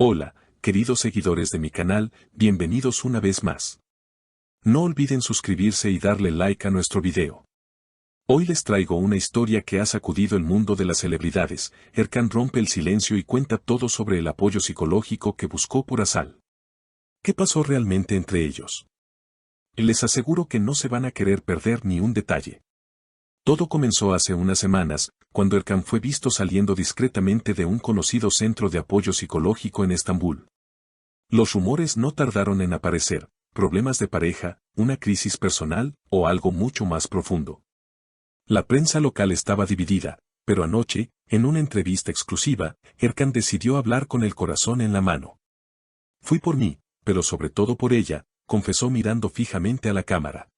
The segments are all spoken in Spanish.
Hola, queridos seguidores de mi canal, bienvenidos una vez más. No olviden suscribirse y darle like a nuestro video. Hoy les traigo una historia que ha sacudido el mundo de las celebridades. Erkan rompe el silencio y cuenta todo sobre el apoyo psicológico que buscó por Asal. ¿Qué pasó realmente entre ellos? Les aseguro que no se van a querer perder ni un detalle. Todo comenzó hace unas semanas, cuando Erkan fue visto saliendo discretamente de un conocido centro de apoyo psicológico en Estambul. Los rumores no tardaron en aparecer: problemas de pareja, una crisis personal o algo mucho más profundo. La prensa local estaba dividida, pero anoche, en una entrevista exclusiva, Erkan decidió hablar con el corazón en la mano. Fui por mí, pero sobre todo por ella, confesó mirando fijamente a la cámara.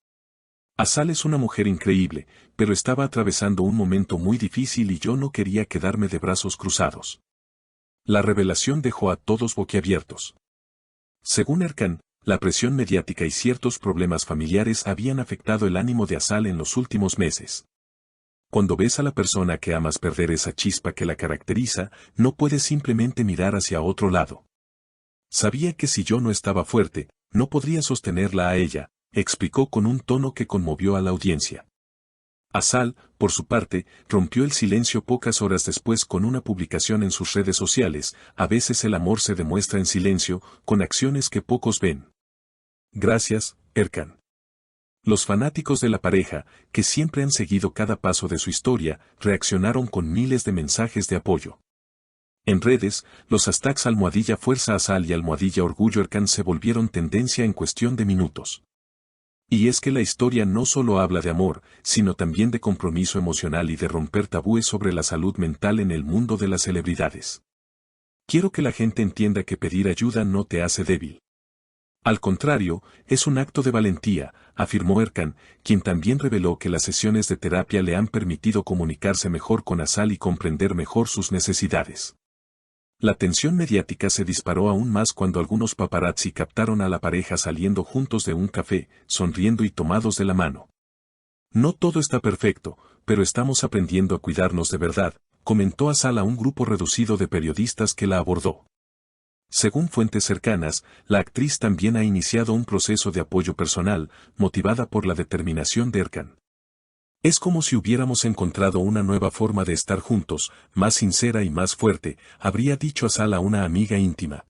Asal es una mujer increíble, pero estaba atravesando un momento muy difícil y yo no quería quedarme de brazos cruzados. La revelación dejó a todos boquiabiertos. Según Erkan, la presión mediática y ciertos problemas familiares habían afectado el ánimo de Asal en los últimos meses. Cuando ves a la persona que amas perder esa chispa que la caracteriza, no puedes simplemente mirar hacia otro lado. Sabía que si yo no estaba fuerte, no podría sostenerla a ella, explicó con un tono que conmovió a la audiencia. Asal, por su parte, rompió el silencio pocas horas después con una publicación en sus redes sociales: a veces el amor se demuestra en silencio, con acciones que pocos ven. Gracias, Erkan. Los fanáticos de la pareja, que siempre han seguido cada paso de su historia, reaccionaron con miles de mensajes de apoyo. En redes, los hashtags #Fuerza Asal y #Orgullo Erkan se volvieron tendencia en cuestión de minutos. Y es que la historia no solo habla de amor, sino también de compromiso emocional y de romper tabúes sobre la salud mental en el mundo de las celebridades. Quiero que la gente entienda que pedir ayuda no te hace débil. Al contrario, es un acto de valentía, afirmó Erkan, quien también reveló que las sesiones de terapia le han permitido comunicarse mejor con Asal y comprender mejor sus necesidades. La tensión mediática se disparó aún más cuando algunos paparazzi captaron a la pareja saliendo juntos de un café, sonriendo y tomados de la mano. No todo está perfecto, pero estamos aprendiendo a cuidarnos de verdad, comentó Asal a un grupo reducido de periodistas que la abordó. Según fuentes cercanas, la actriz también ha iniciado un proceso de apoyo personal, motivada por la determinación de Erkan. Es como si hubiéramos encontrado una nueva forma de estar juntos, más sincera y más fuerte, habría dicho Asal a una amiga íntima.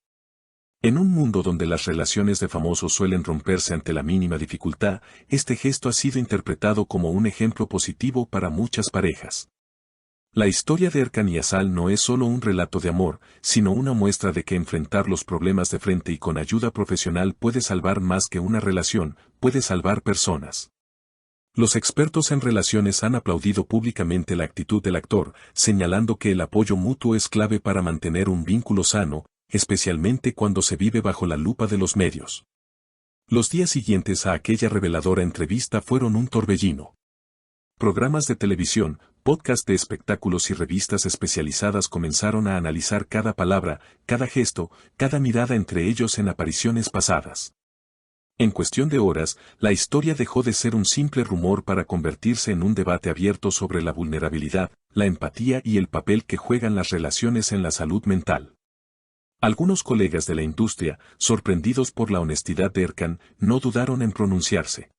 En un mundo donde las relaciones de famosos suelen romperse ante la mínima dificultad, este gesto ha sido interpretado como un ejemplo positivo para muchas parejas. La historia de Erkan y Asal no es solo un relato de amor, sino una muestra de que enfrentar los problemas de frente y con ayuda profesional puede salvar más que una relación, puede salvar personas. Los expertos en relaciones han aplaudido públicamente la actitud del actor, señalando que el apoyo mutuo es clave para mantener un vínculo sano, especialmente cuando se vive bajo la lupa de los medios. Los días siguientes a aquella reveladora entrevista fueron un torbellino. Programas de televisión, podcasts de espectáculos y revistas especializadas comenzaron a analizar cada palabra, cada gesto, cada mirada entre ellos en apariciones pasadas. En cuestión de horas, la historia dejó de ser un simple rumor para convertirse en un debate abierto sobre la vulnerabilidad, la empatía y el papel que juegan las relaciones en la salud mental. Algunos colegas de la industria, sorprendidos por la honestidad de Erkan, no dudaron en pronunciarse.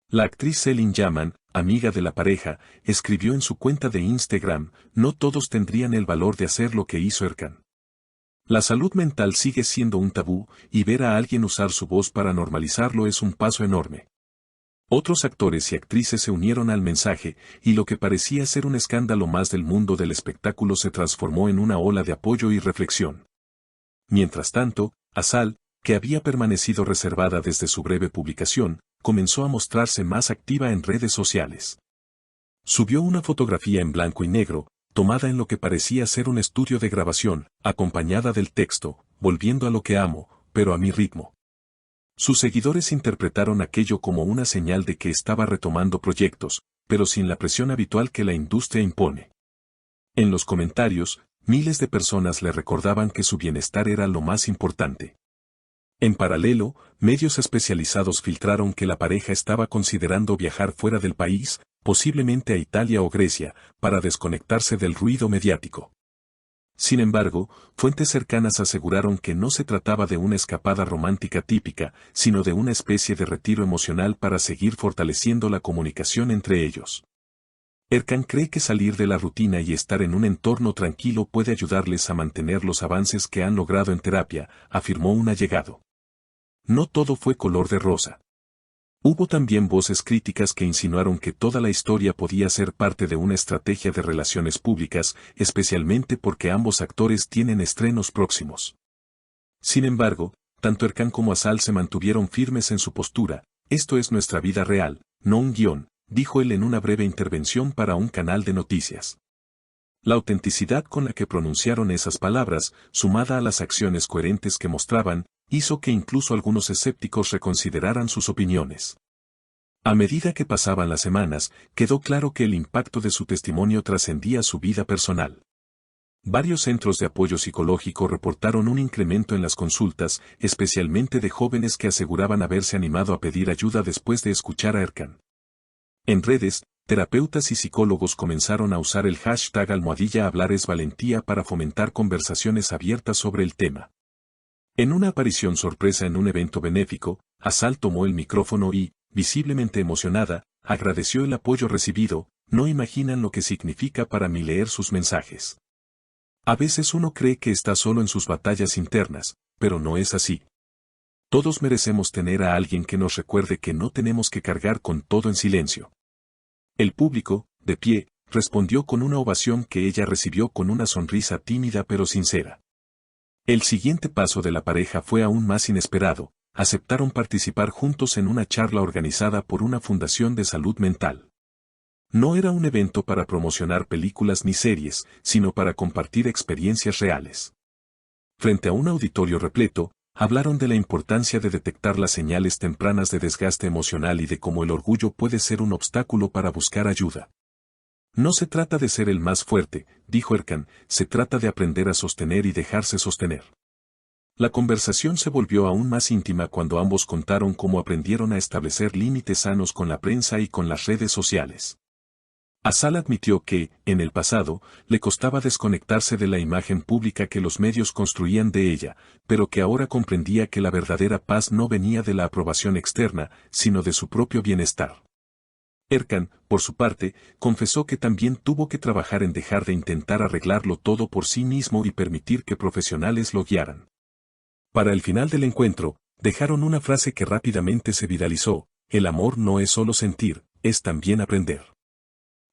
La actriz Selin Yaman, amiga de la pareja, escribió en su cuenta de Instagram: no todos tendrían el valor de hacer lo que hizo Erkan. La salud mental sigue siendo un tabú, y ver a alguien usar su voz para normalizarlo es un paso enorme. Otros actores y actrices se unieron al mensaje, y lo que parecía ser un escándalo más del mundo del espectáculo se transformó en una ola de apoyo y reflexión. Mientras tanto, Asal, que había permanecido reservada desde su breve publicación, comenzó a mostrarse más activa en redes sociales. Subió una fotografía en blanco y negro, tomada en lo que parecía ser un estudio de grabación, acompañada del texto: volviendo a lo que amo, pero a mi ritmo. Sus seguidores interpretaron aquello como una señal de que estaba retomando proyectos, pero sin la presión habitual que la industria impone. En los comentarios, miles de personas le recordaban que su bienestar era lo más importante. En paralelo, medios especializados filtraron que la pareja estaba considerando viajar fuera del país, posiblemente a Italia o Grecia, para desconectarse del ruido mediático. Sin embargo, fuentes cercanas aseguraron que no se trataba de una escapada romántica típica, sino de una especie de retiro emocional para seguir fortaleciendo la comunicación entre ellos. Erkan cree que salir de la rutina y estar en un entorno tranquilo puede ayudarles a mantener los avances que han logrado en terapia, afirmó un allegado. No todo fue color de rosa. Hubo también voces críticas que insinuaron que toda la historia podía ser parte de una estrategia de relaciones públicas, especialmente porque ambos actores tienen estrenos próximos. Sin embargo, tanto Erkan como Asal se mantuvieron firmes en su postura. Esto es nuestra vida real, no un guión, dijo él en una breve intervención para un canal de noticias. La autenticidad con la que pronunciaron esas palabras, sumada a las acciones coherentes que mostraban, hizo que incluso algunos escépticos reconsideraran sus opiniones. A medida que pasaban las semanas, quedó claro que el impacto de su testimonio trascendía su vida personal. Varios centros de apoyo psicológico reportaron un incremento en las consultas, especialmente de jóvenes que aseguraban haberse animado a pedir ayuda después de escuchar a Erkan. En redes, terapeutas y psicólogos comenzaron a usar el hashtag #HablarEsValentía para fomentar conversaciones abiertas sobre el tema. En una aparición sorpresa en un evento benéfico, Asal tomó el micrófono y, visiblemente emocionada, agradeció el apoyo recibido. No imaginan lo que significa para mí leer sus mensajes. A veces uno cree que está solo en sus batallas internas, pero no es así. Todos merecemos tener a alguien que nos recuerde que no tenemos que cargar con todo en silencio. El público, de pie, respondió con una ovación que ella recibió con una sonrisa tímida pero sincera. El siguiente paso de la pareja fue aún más inesperado. Aceptaron participar juntos en una charla organizada por una fundación de salud mental. No era un evento para promocionar películas ni series, sino para compartir experiencias reales. Frente a un auditorio repleto, hablaron de la importancia de detectar las señales tempranas de desgaste emocional y de cómo el orgullo puede ser un obstáculo para buscar ayuda. No se trata de ser el más fuerte, dijo Erkan, se trata de aprender a sostener y dejarse sostener. La conversación se volvió aún más íntima cuando ambos contaron cómo aprendieron a establecer límites sanos con la prensa y con las redes sociales. Asal admitió que, en el pasado, le costaba desconectarse de la imagen pública que los medios construían de ella, pero que ahora comprendía que la verdadera paz no venía de la aprobación externa, sino de su propio bienestar. Erkan, por su parte, confesó que también tuvo que trabajar en dejar de intentar arreglarlo todo por sí mismo y permitir que profesionales lo guiaran. Para el final del encuentro, dejaron una frase que rápidamente se viralizó: el amor no es solo sentir, es también aprender.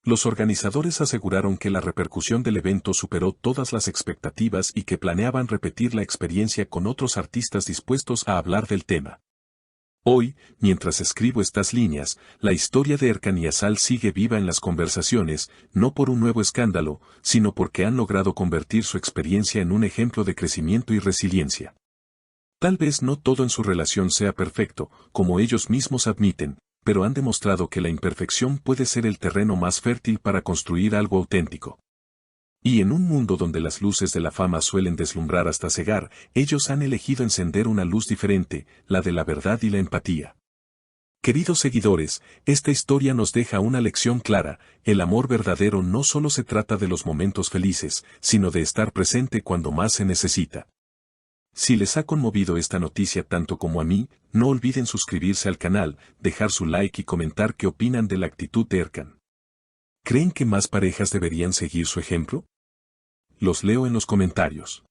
Los organizadores aseguraron que la repercusión del evento superó todas las expectativas y que planeaban repetir la experiencia con otros artistas dispuestos a hablar del tema. Hoy, mientras escribo estas líneas, la historia de Erkan y Asal sigue viva en las conversaciones, no por un nuevo escándalo, sino porque han logrado convertir su experiencia en un ejemplo de crecimiento y resiliencia. Tal vez no todo en su relación sea perfecto, como ellos mismos admiten, pero han demostrado que la imperfección puede ser el terreno más fértil para construir algo auténtico. Y en un mundo donde las luces de la fama suelen deslumbrar hasta cegar, ellos han elegido encender una luz diferente, la de la verdad y la empatía. Queridos seguidores, esta historia nos deja una lección clara: el amor verdadero no solo se trata de los momentos felices, sino de estar presente cuando más se necesita. Si les ha conmovido esta noticia tanto como a mí, no olviden suscribirse al canal, dejar su like y comentar qué opinan de la actitud de Erkan. ¿Creen que más parejas deberían seguir su ejemplo? Los leo en los comentarios.